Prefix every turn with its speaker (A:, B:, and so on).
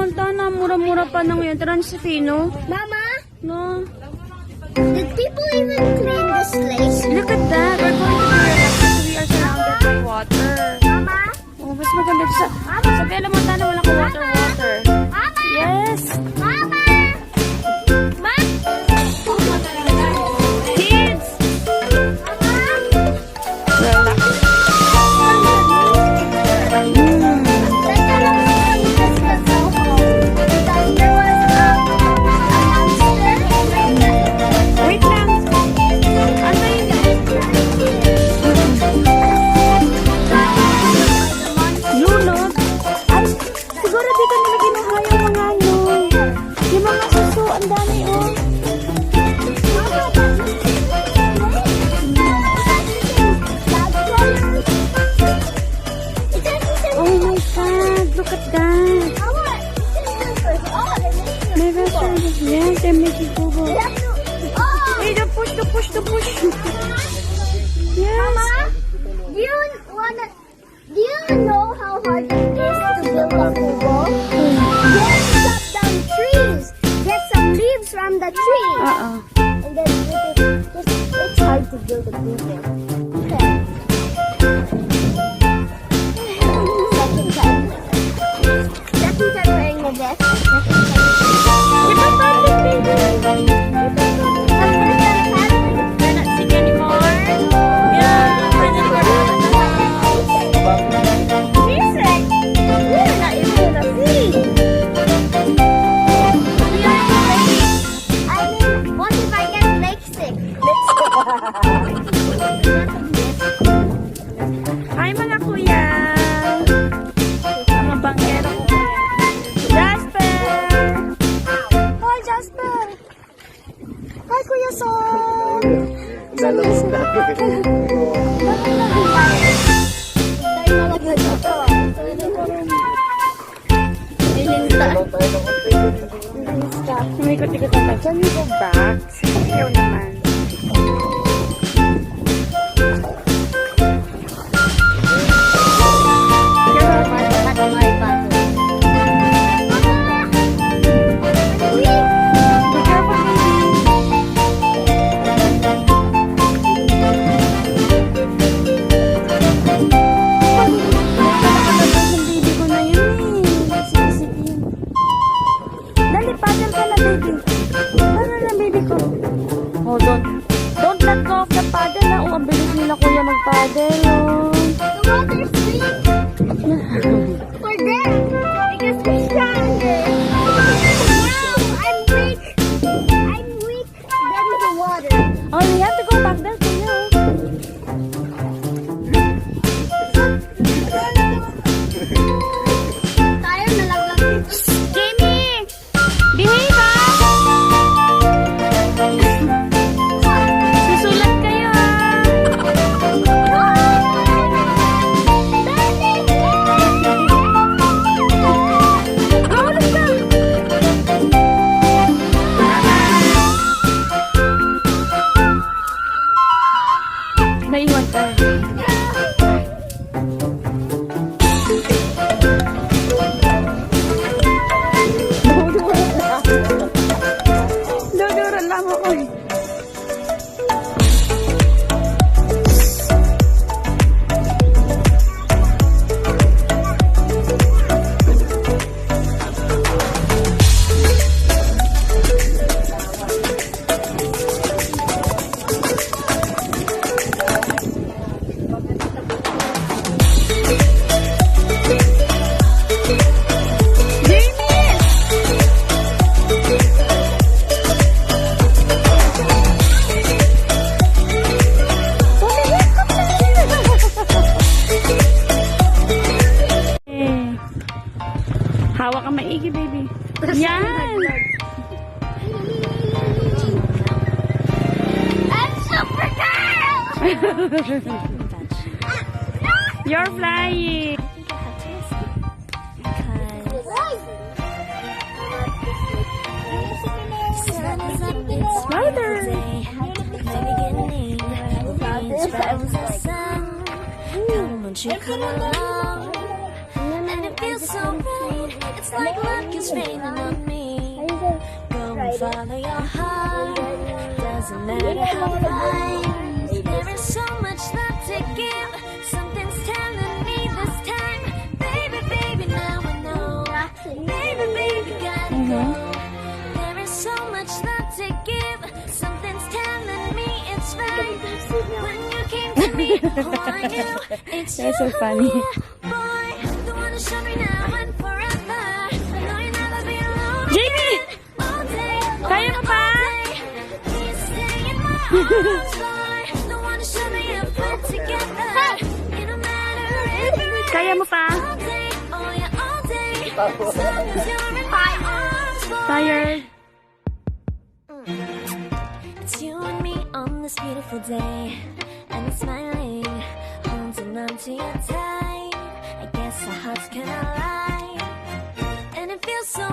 A: Montana, mura-mura pa na ngayon. Transfino.
B: Mama,
A: No.
B: did people even clean this place?
A: Look at that. We're going to be relaxed because we are surrounded by water.
B: Mama,
A: Oh, mas maganda sa... Sa Bella Montana, wala kang water.
B: Mama,
A: Yes.
B: Mama,
A: Kids! Wait lang. Antayin lang. Lunod? Ay, siguro dito nila kinuha yung mga ano. Yung mga suso, ang dami oh. Oh my God, look at that. My gosh, yes, they're making bubble. Hey, the push. Yes.
B: Do you know how hard it is to build a kubo? You have to chop down trees, get some leaves from the tree, and then it's hard to build a kubo. Okay. Second time wearing the vest.
A: We're not sick anymore. Yeah, we're
B: Music. We're not even gonna see. I mean, what if I get lake sick?
A: Hi mga kuya. Mga banggero ko kuya. Jasper! Hi Jasper! Hi Kuya Son! Umikot-ikot na tayo. Can we go back? Ayaw naman. Be careful, baby. Yung baby ko na yun eh. Sisip yun. Dali, paddle ka na, baby. Paddle na, baby ko. Oh, don't let go of the paddle na. Oh, ang bilis nila kuya mag-paddle. Oh.
B: The water's weak for them because we're stronger. Now I'm weak. I'm weak than the water.
A: Oh, we have to go back there, kuya.
B: Tayo nalaglag.
A: Jamie! Behave, ah! Susulat kayo, ah! Mahulog ka! Naiwan ka. Dudura lang ako eh. Hawak ka maigi, baby. Yan!
B: I'm super girl.
A: You're flying! Spider!
B: Won't you come along? And it feels so right. It's
C: Looks like luck is raining on me. Go and follow your heart. Doesn't matter how far. There is so much love to give. Something's telling me this time. Baby, baby, now I know. Baby, baby, gotta go. There is so much love to give. Something's telling me it's right. When you came to me, oh, I knew it's you.
A: That's so funny.
C: Boy, the one to show me now and forever. I know you'll never be alone.
A: Jamie!
C: All day,
A: Kaya mo pa?
C: please stay in my arms, boy. The one to show me if we're together. It don't matter if you're
A: Kaya mo pa?
C: all day, oh yeah, all day. As long as you're in my arms, boy.
A: Tired.
C: It's you and me on this beautiful day, and it's smiling, holding on to you tight. I guess our hearts can align, and it feels so